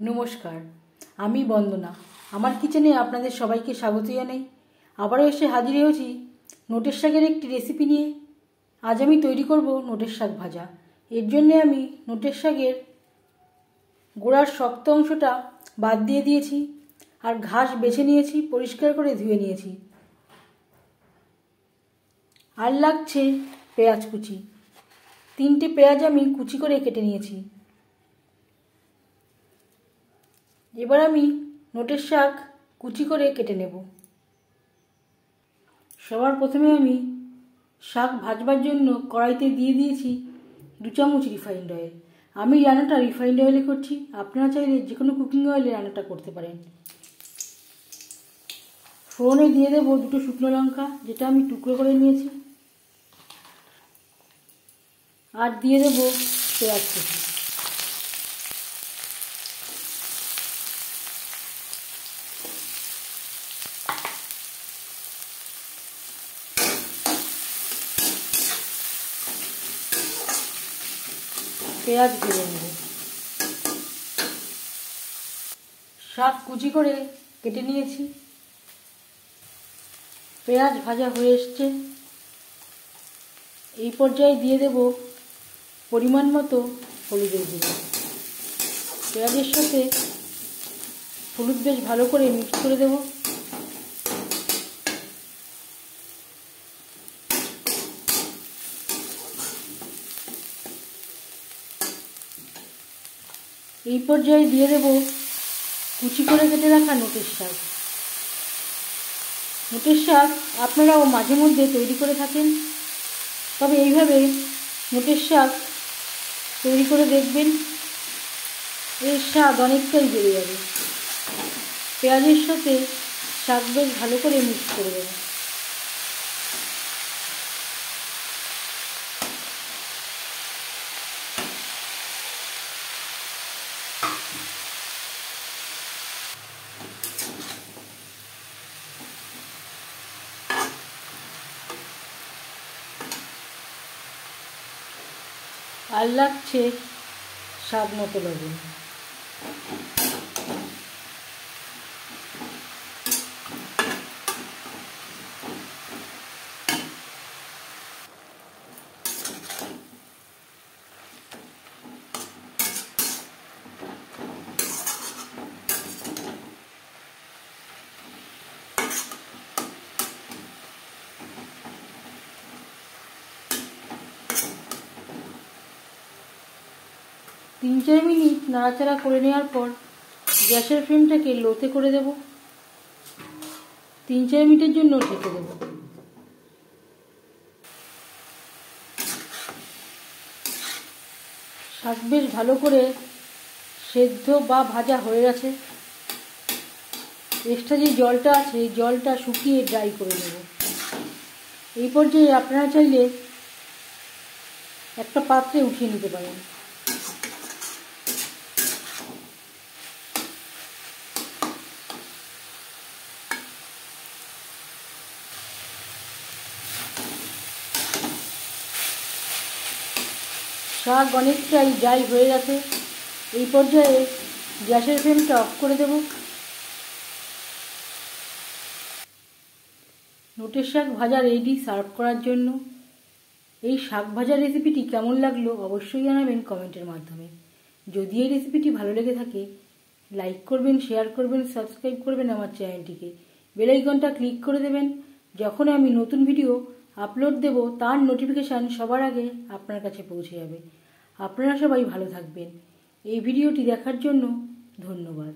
নমস্কার, আমি বন্দনা। আমার কিচেনে আপনাদের সবাইকে স্বাগত জানাই। আবারও এসে হাজির হয়েছি নোটের শাকের একটি রেসিপি নিয়ে। আজ আমি তৈরি করব নোটের শাক ভাজা। এর জন্য আমি নোটের শাকের গোড়ার শক্ত অংশটা বাদ দিয়ে দিয়েছি আর ঘাস বেছে নিয়েছি, পরিষ্কার করে ধুয়ে নিয়েছি। আর লাগছে পেঁয়াজ কুচি। 3টে পেঁয়াজ আমি কুচি করে কেটে নিয়েছি। এবার আমি নোটের শাক কুচি করে কেটে নেব। সবার প্রথমে আমি শাক ভাজবার জন্য কড়াইতে দিয়ে দিয়েছি 2 চামচ রিফাইন্ড অয়েল। আমি রান্নাটা রিফাইন্ড অয়েলে করছি, আপনারা চাইলে যে কোনো কুকিং অয়েলে রান্নাটা করতে পারেন। ফোড়নে দিয়ে দেবো 2টো শুকনো লঙ্কা, যেটা আমি টুকরো করে নিয়েছি, আর দিয়ে দেবো পেঁয়াজ কুচি। পেঁয়াজ ভেজে নেব। শাক কুচি করে কেটে নিয়েছি। পেঁয়াজ ভাজা হয়ে এসছে। এই পর্যায়ে দিয়ে দেব পরিমাণ মতো হলুদের গুঁড়ো। পেঁয়াজের সাথে হলুদ বেশ ভালো করে মিক্স করে দেব। এই পর্যায়ে দিয়ে দেব কুচি করে কেটে রাখা নোটের শাক। নোটের শাক আপনারাও মাঝে মধ্যে তৈরি করে থাকেন, তবে এইভাবে নোটের শাক তৈরি করে দেখবেন, এর স্বাদ অনেকটাই বেড়ে যাবে। পেঁয়াজের সাথে শাক বেশ ভালো করে মিক্স করে দেব। আর লাগছে স্বাদ মতো লবণ। তিন 4 মিনিট নাড়াচাড়া করে নেওয়ার পর গ্যাসের ফ্লেমটাকে লোতে করে দেব। 3-4 মিনিটের জন্য ঢেকে দেব। শাক বেশ ভালো করে সেদ্ধ বা ভাজা হয়ে গেছে। এক্সট্রা যে জলটা আছে এই জলটা শুকিয়ে ড্রাই করে নেব। এই পর্যায়ে আপনারা চাইলে একটা পাত্রে উঠিয়ে নিতে পারেন। শাক অনেকটাই ড্রাই হয়ে গেছে। এই পর্যায়ে গ্যাসের ফ্লেমটা অফ করে দেব। নোটের শাক ভাজা রেডি সার্ভ করার জন্য। এই শাক ভাজা রেসিপিটি কেমন লাগলো অবশ্যই জানাবেন কমেন্টের মাধ্যমে। যদি এই রেসিপিটি ভালো লেগে থাকে লাইক করবেন, শেয়ার করবেন, সাবস্ক্রাইব করবেন আমার চ্যানেলটিকে। বেল আইকনটা ক্লিক করে দেবেন। যখন আমি নতুন ভিডিও আপলোড দেব তার নোটিফিকেশান সবার আগে আপনার কাছে পৌঁছে যাবে। আপনারা সবাই ভালো থাকবেন। এই ভিডিওটি দেখার জন্য ধন্যবাদ।